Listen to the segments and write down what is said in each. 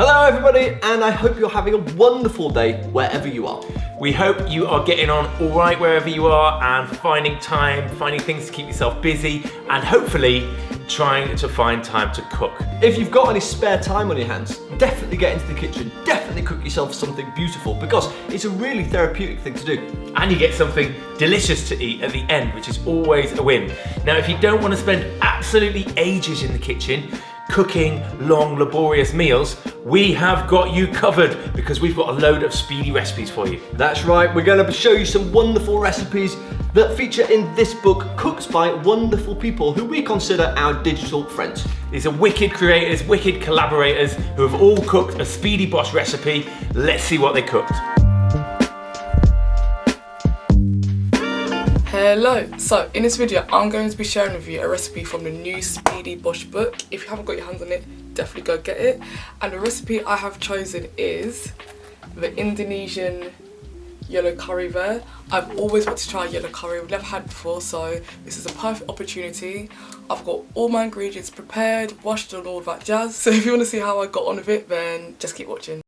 Hello everybody, and I hope you're having a wonderful day wherever you are. We hope you are getting on all right wherever you are and finding things to keep yourself busy, and hopefully trying to find time to cook. If you've got any spare time on your hands, definitely get into the kitchen, definitely cook yourself something beautiful, because it's a really therapeutic thing to do. And you get something delicious to eat at the end, which is always a win. Now, if you don't want to spend absolutely ages in the kitchen, cooking long, laborious meals, we have got you covered because we've got a load of speedy recipes for you. That's right, we're going to show you some wonderful recipes that feature in this book, cooked by wonderful people who we consider our digital friends. These are wicked creators, wicked collaborators who have all cooked a Speedy BOSH recipe. Let's see what they cooked. Hello, so in this video I'm going to be sharing with you a recipe from the new Speedy BOSH book. If you haven't got your hands on it, definitely go get it. And the recipe I have chosen is the Indonesian yellow curry there. I've always wanted to try yellow curry, we've never had it before, so this is a perfect opportunity. I've got all my ingredients prepared, washed and all that jazz. So if you want to see how I got on with it, then just keep watching.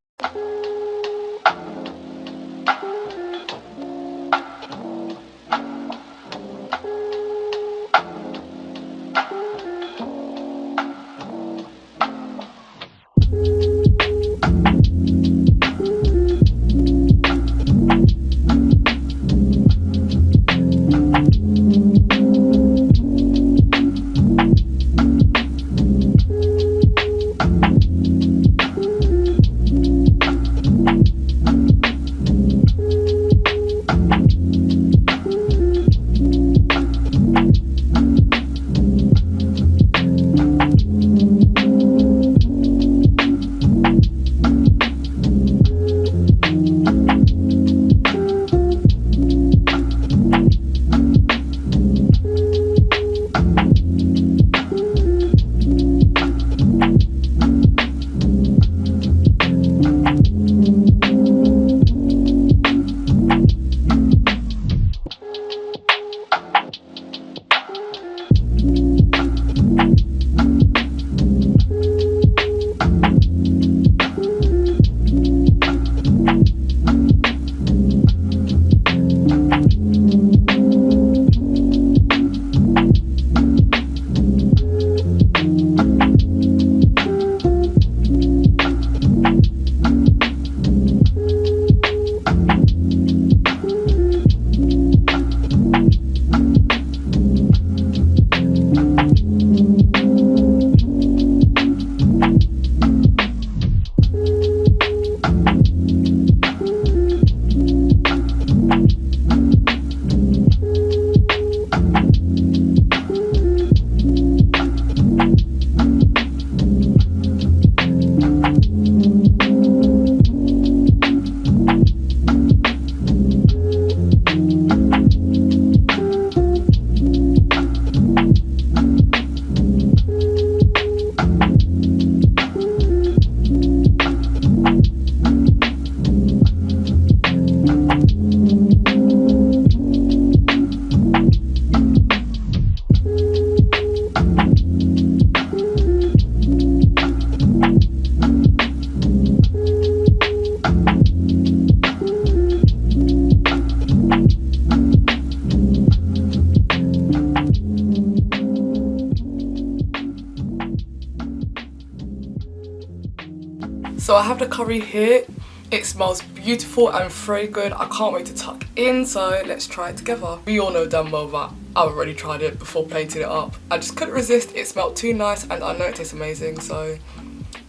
So I have the curry here. It smells beautiful and very good. I can't wait to tuck in, so let's try it together. We all know damn well that I've already tried it before plating it up. I just couldn't resist, it smelled too nice and I know it tastes amazing, so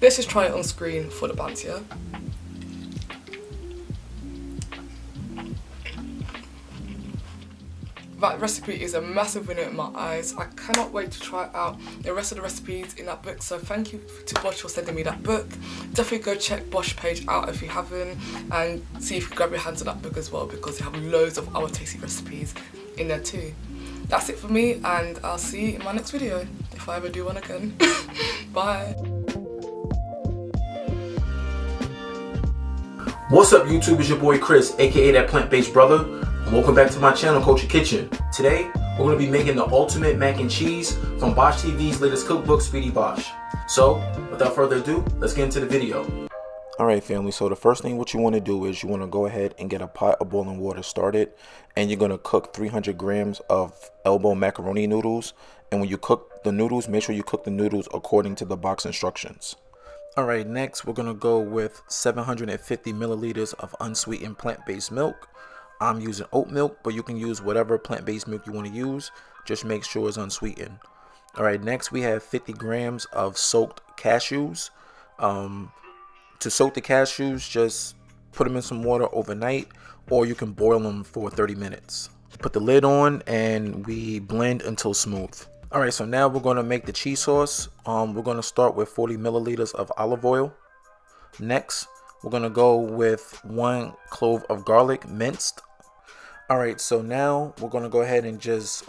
let's just try it on screen for the banter, yeah? That recipe is a massive winner in my eyes. I cannot wait to try out the rest of the recipes in that book, so thank you to Bosh for sending me that book. Definitely go check Bosh page out if you haven't, and see if you can grab your hands on that book as well, because they have loads of other tasty recipes in there too. That's it for me, and I'll see you in my next video, if I ever do one again. Bye. What's up YouTube, it's your boy Chris, aka that plant-based brother, and welcome back to my channel, Culture Kitchen. Today, we're going to be making the ultimate mac and cheese from Bosh TV's latest cookbook, Speedy BOSH. So, without further ado, let's get into the video. Alright family, so the first thing what you want to do is you want to go ahead and get a pot of boiling water started, and you're going to cook 300 grams of elbow macaroni noodles. And when you cook the noodles, make sure you cook the noodles according to the box instructions. Alright, next we're going to go with 750 milliliters of unsweetened plant-based milk. I'm using oat milk, but you can use whatever plant-based milk you want to use. Just make sure it's unsweetened. Alright, next we have 50 grams of soaked cashews. To soak the cashews, just put them in some water overnight, or you can boil them for 30 minutes. Put the lid on and we blend until smooth. Alright, so now we're going to make the cheese sauce. We're going to start with 40 milliliters of olive oil. Next, we're going to go with 1 clove of garlic minced. Alright, so now we're going to go ahead and just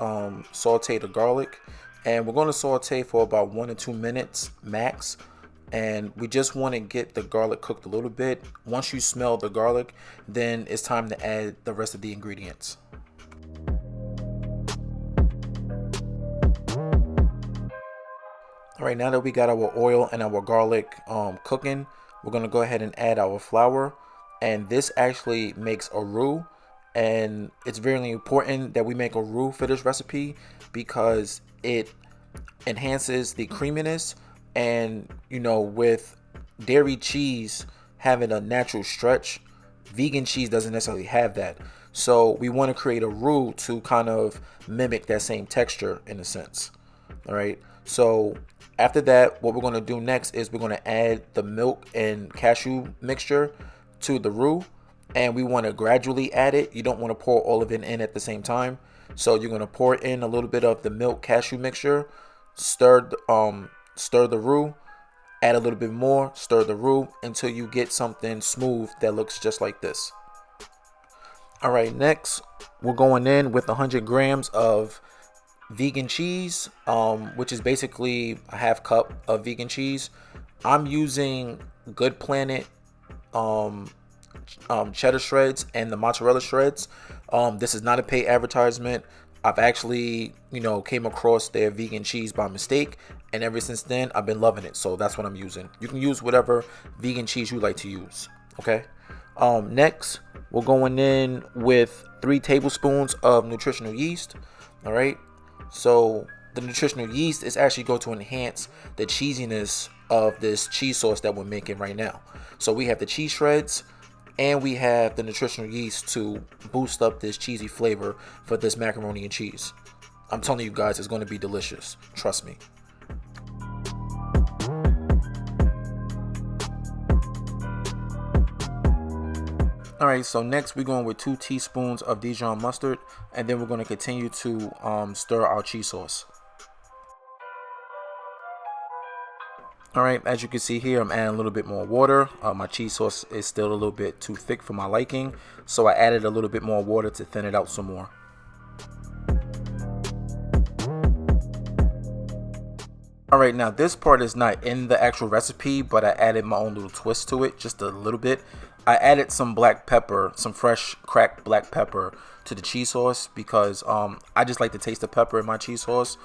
saute the garlic. And we're going to saute for about 1 to 2 minutes max. And we just want to get the garlic cooked a little bit. Once you smell the garlic, then it's time to add the rest of the ingredients. All right, now that we got our oil and our garlic cooking, we're going to go ahead and add our flour. And this actually makes a roux. And it's very important that we make a roux for this recipe because it enhances the creaminess. And you know, with dairy cheese having a natural stretch, vegan cheese doesn't necessarily have that. So we want to create a roux to kind of mimic that same texture in a sense. All right, so after that, what we're going to do next is we're going to add the milk and cashew mixture to the roux, and we want to gradually add it. You don't want to pour all of it in at the same time. So you're going to pour in a little bit of the milk cashew mixture, stir the roux, add a little bit more, stir the roux until you get something smooth that looks just like this. All right, next we're going in with 100 grams of vegan cheese, which is basically a half cup of vegan cheese. I'm using Good Planet cheddar shreds and the mozzarella shreds. This is not a paid advertisement. I've actually, came across their vegan cheese by mistake, and ever since then I've been loving it. So that's what I'm using. You can use whatever vegan cheese you like to use. Okay. Next, we're going in with 3 tablespoons of nutritional yeast. All right. So the nutritional yeast is actually going to enhance the cheesiness of this cheese sauce that we're making right now. So we have the cheese shreds, and we have the nutritional yeast to boost up this cheesy flavor for this macaroni and cheese. I'm telling you guys, it's going to be delicious. Trust me. Alright, so next we're going with 2 teaspoons of Dijon mustard, and then we're going to continue to stir our cheese sauce. Alright, as you can see here, I'm adding a little bit more water. My cheese sauce is still a little bit too thick for my liking, so I added a little bit more water to thin it out some more. Alright, now this part is not in the actual recipe, but I added my own little twist to it, just a little bit. I added some black pepper, some fresh cracked black pepper to the cheese sauce because I just like to taste the pepper in my cheese sauce.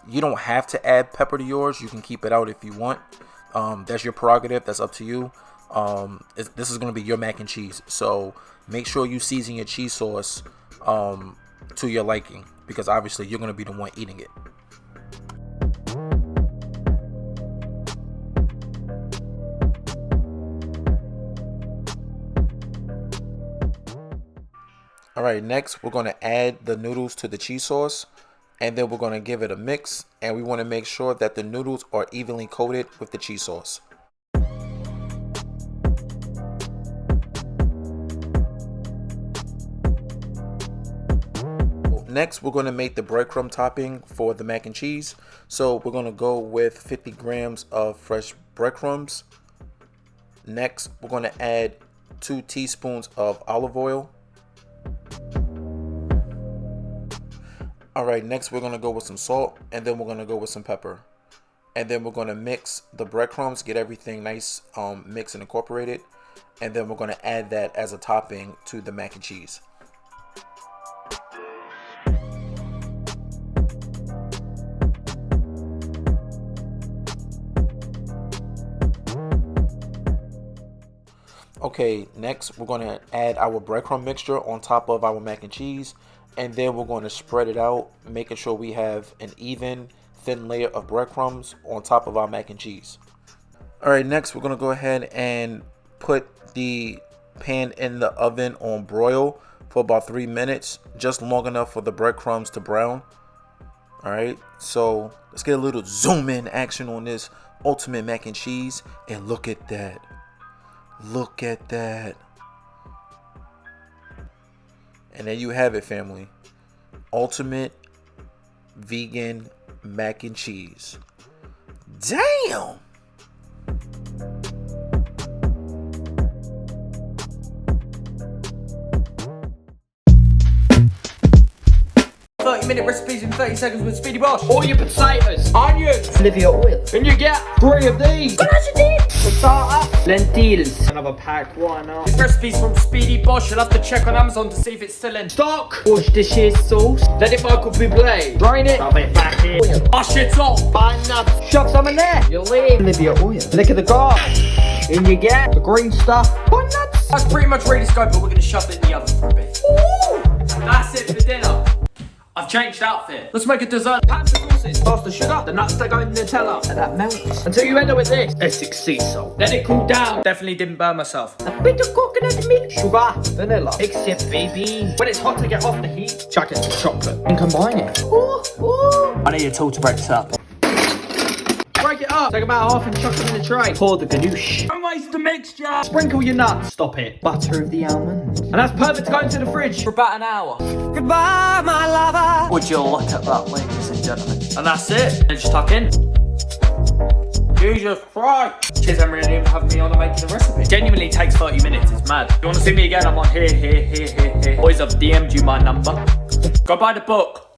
You don't have to add pepper to yours. You can keep it out if you want. That's your prerogative. That's up to you. This is going to be your mac and cheese. So make sure you season your cheese sauce to your liking because obviously you're going to be the one eating it. Alright, next we're going to add the noodles to the cheese sauce, and then we're going to give it a mix, and we want to make sure that the noodles are evenly coated with the cheese sauce. Next, we're going to make the breadcrumb topping for the mac and cheese. So we're going to go with 50 grams of fresh breadcrumbs. Next, we're going to add 2 teaspoons of olive oil. Alright, next we're going to go with some salt, and then we're going to go with some pepper. And then we're going to mix the breadcrumbs, get everything nice mixed and incorporated. And then we're going to add that as a topping to the mac and cheese. Okay, next we're gonna add our breadcrumb mixture on top of our mac and cheese, and then we're going to spread it out, making sure we have an even, thin layer of breadcrumbs on top of our mac and cheese. All right, next we're gonna go ahead and put the pan in the oven on broil for about 3 minutes, just long enough for the breadcrumbs to brown. All right, so let's get a little zoom in action on this ultimate mac and cheese, and look at that. Look at that. And there you have it, family. Ultimate vegan mac and cheese. Damn! 30-minute recipes in 30 seconds with Speedy BOSH. All your potatoes, onions, Olivia oil. and you get 3 of these. Starter. Lentils. Another pack, why not? This recipe's from Speedy BOSH. You'll have to check on Amazon to see if it's still in Stock, wash dishes, sauce, let it Michael Bublé, drain it, shove it back in, Wash it off. fine nuts, shove some in there, you leave Olivia oil, lick of the garlic, and you get the green stuff, fine nuts. That's pretty much ready to go, but we're going to shove it in the oven for a bit. That's it for dinner. I've changed outfit. Let's make a dessert. Pans the sauces, toss the sugar, the nuts that go in the Nutella, and that melts until you end up with this Essex sea salt. Let it cool down. Definitely didn't burn myself. A bit of coconut milk, sugar, vanilla. Mix it, baby. When it's hot to get off the heat, chuck it to chocolate and combine it. Ooh, ooh. I need a tool to break this up. Break it up. Take about half and chuck it in the tray. Pour the ganoush. Don't waste the mixture. Sprinkle your nuts. Stop it. Butter of the almond. And that's perfect to go into the fridge. For about an hour. Goodbye, my lover. Would you look at that, ladies and gentlemen? And that's it. And just tuck in. Jesus Christ. Cheers, Emery, and even having me on and making the recipe. Genuinely takes 30 minutes. It's mad. If you want to see me again, I'm on here. Boys, I've DM'd you my number. Go buy the book.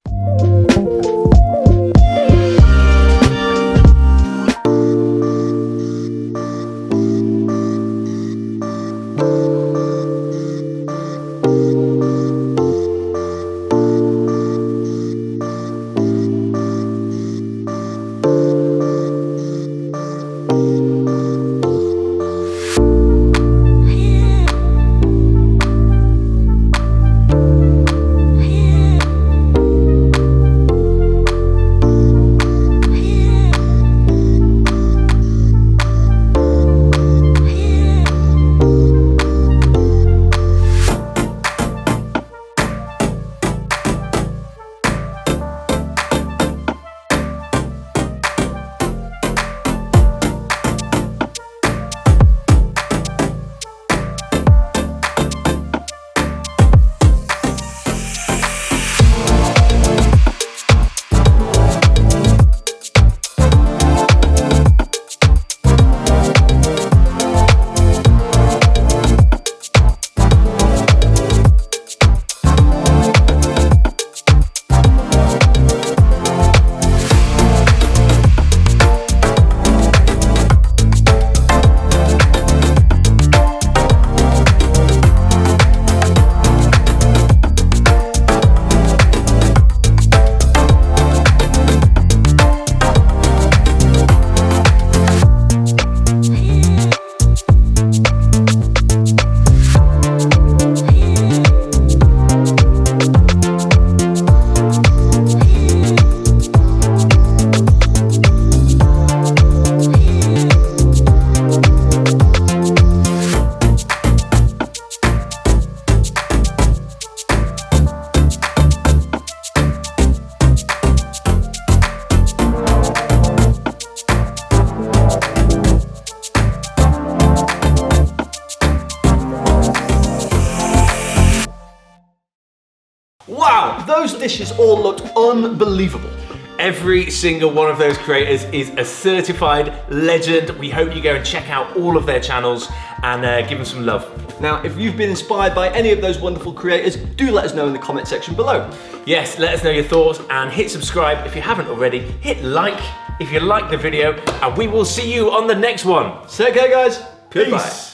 Wow, those dishes all looked unbelievable. Every single one of those creators is a certified legend. We hope you go and check out all of their channels and give them some love. Now, if you've been inspired by any of those wonderful creators, do let us know in the comment section below. Yes, let us know your thoughts and hit subscribe if you haven't already. Hit like if you liked the video, and we will see you on the next one. Take care, guys. Goodbye.